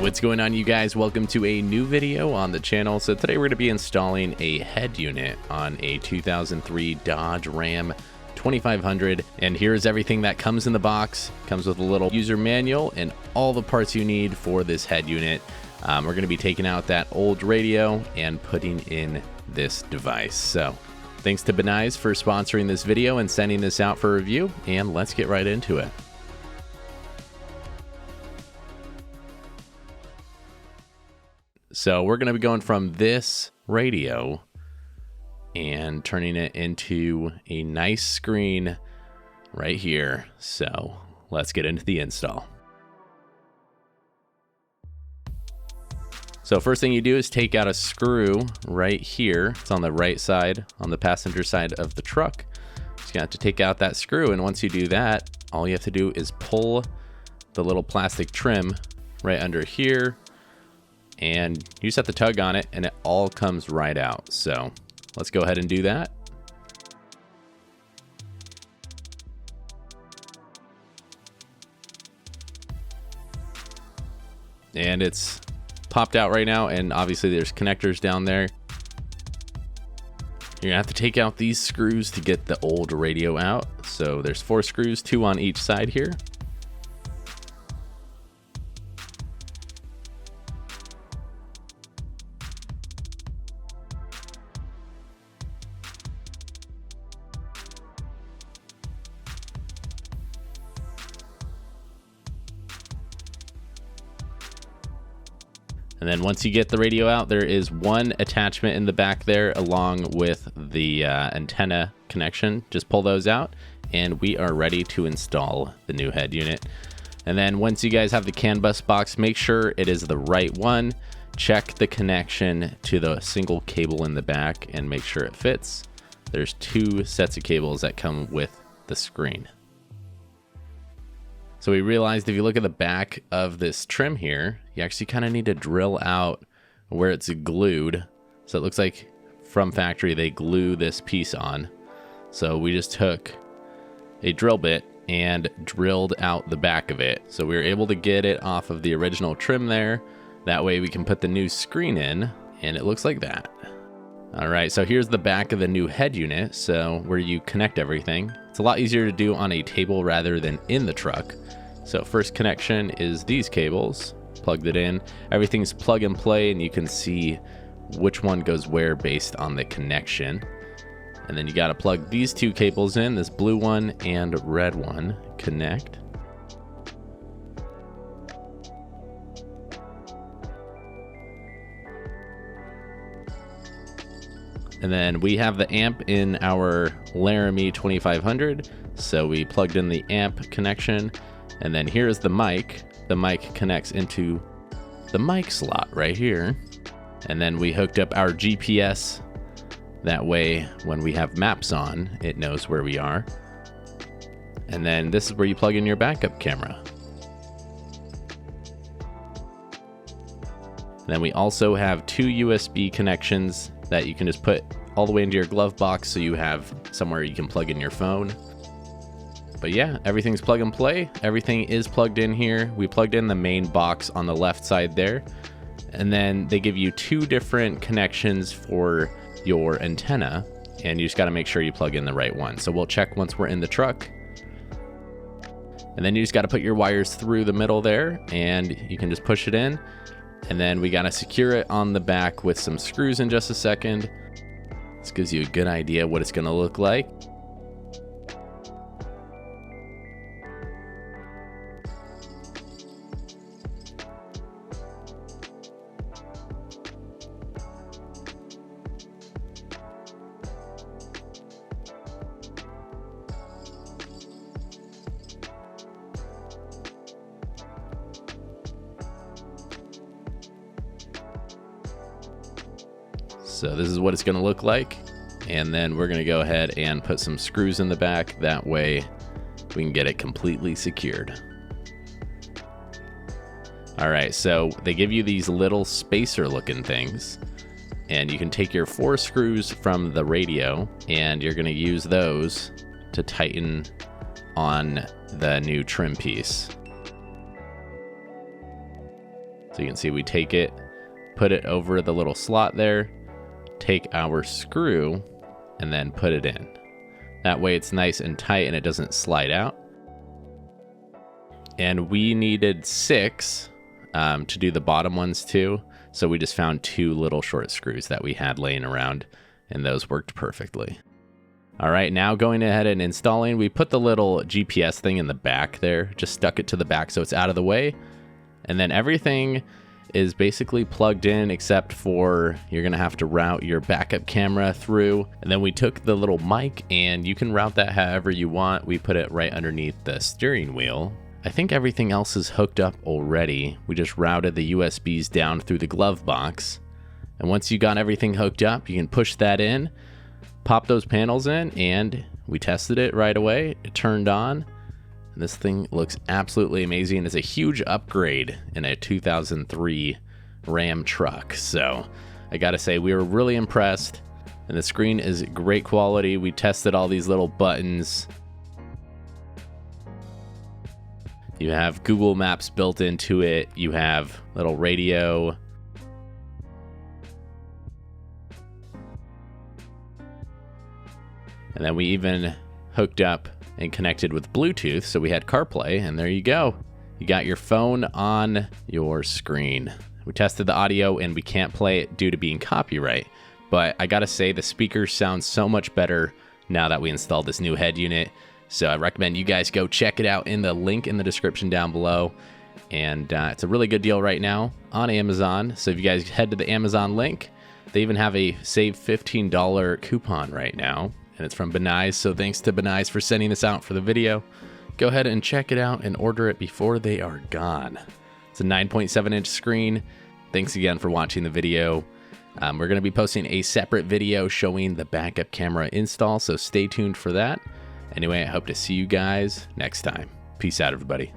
What's going on, you guys? Welcome to a new video on the channel. So today we're going to be installing a head unit on a 2003 Dodge Ram 2500, and here's everything that comes in the box. Comes with a little user manual and all the parts you need for this head unit. We're going to be taking out that old radio and putting in this device. So thanks to Benize for sponsoring this video and sending this out for review, and let's get right into it. So we're going to be going from this radio and turning it into a nice screen right here. So let's get into the install. So first thing you do is take out a screw right here. It's on the right side, on the passenger side of the truck. Just gonna have to take out that screw, and once you do that, all you have to do is pull the little plastic trim right under here, and you just have to tug on it and it all comes right out. So let's go ahead and do that. And it's popped out right now, and obviously there's connectors down there. You're gonna have to take out these screws to get the old radio out. So there's 4 screws, 2 on each side here. And then once you get the radio out, there is one attachment in the back there along with the antenna connection. Just pull those out and we are ready to install the new head unit. And then once you guys have the CAN bus box, make sure it is the right one. Check the connection to the single cable in the back and make sure it fits. There's 2 sets of cables that come with the screen. So we realized if you look at the back of this trim here, you actually kind of need to drill out where it's glued. So it looks like from factory they glue this piece on. So we just took a drill bit and drilled out the back of it. So we were able to get it off of the original trim there. That way we can put the new screen in, and it looks like that. All right, so here's the back of the new head unit. So where you connect everything. It's a lot easier to do on a table rather than in the truck. So first connection is these cables, plugged it in. Everything's plug and play, and you can see which one goes where based on the connection. And then you got to plug these 2 cables in, this blue one and red one, connect. And then we have the amp in our Laramie 2500, so we plugged in the amp connection. And then here's the mic. The mic connects into the mic slot right here. And then we hooked up our GPS. That way, when we have maps on, it knows where we are. And then this is where you plug in your backup camera. And then we also have 2 USB connections that you can just put all the way into your glove box, so you have somewhere you can plug in your phone. But yeah, everything's plug and play. Everything is plugged in here. We plugged in the main box on the left side there. And then they give you 2 different connections for your antenna, and you just got to make sure you plug in the right one. So we'll check once we're in the truck. And then you just got to put your wires through the middle there, and you can just push it in. And then we got to secure it on the back with some screws in just a second. This gives you a good idea what it's going to look like. So this is what it's going to look like. And then we're going to go ahead and put some screws in the back. That way we can get it completely secured. All right, so they give you these little spacer looking things, and you can take your 4 screws from the radio and you're going to use those to tighten on the new trim piece. So So you can see we take it, put it over the little slot there, take our screw, and then put it in. That way it's nice and tight and it doesn't slide out. And we needed 6 to do the bottom ones too. So we just found 2 little short screws that we had laying around, and those worked perfectly. All right, now going ahead and installing, we put the little GPS thing in the back there, just stuck it to the back so it's out of the way. And then everything is basically plugged in except for you're gonna have to route your backup camera through. And then we took the little mic, and you can route that however you want. We put it right underneath the steering wheel. I think everything else is hooked up already. We just routed the USBs down through the glove box. And once you got everything hooked up, you can push that in, pop those panels in, and we tested it right away. It turned on. And this thing looks absolutely amazing. It's a huge upgrade in a 2003 Ram truck. So I gotta say, we were really impressed. And the screen is great quality. We tested all these little buttons. You have Google Maps built into it. You have little radio. And then we even hooked up and connected with Bluetooth. So we had CarPlay, and there you go. You got your phone on your screen. We tested the audio, and we can't play it due to being copyright. But I gotta say, the speakers sound so much better now that we installed this new head unit. So I recommend you guys go check it out in the link in the description down below. And it's a really good deal right now on Amazon. So if you guys head to the Amazon link, they even have a save $15 coupon right now. And it's from Benize. So thanks to Benize for sending this out for the video. Go ahead and check it out and order it before they are gone. It's a 9.7-inch screen. Thanks again for watching the video. We're going to be posting a separate video showing the backup camera install. So stay tuned for that. Anyway, I hope to see you guys next time. Peace out, everybody.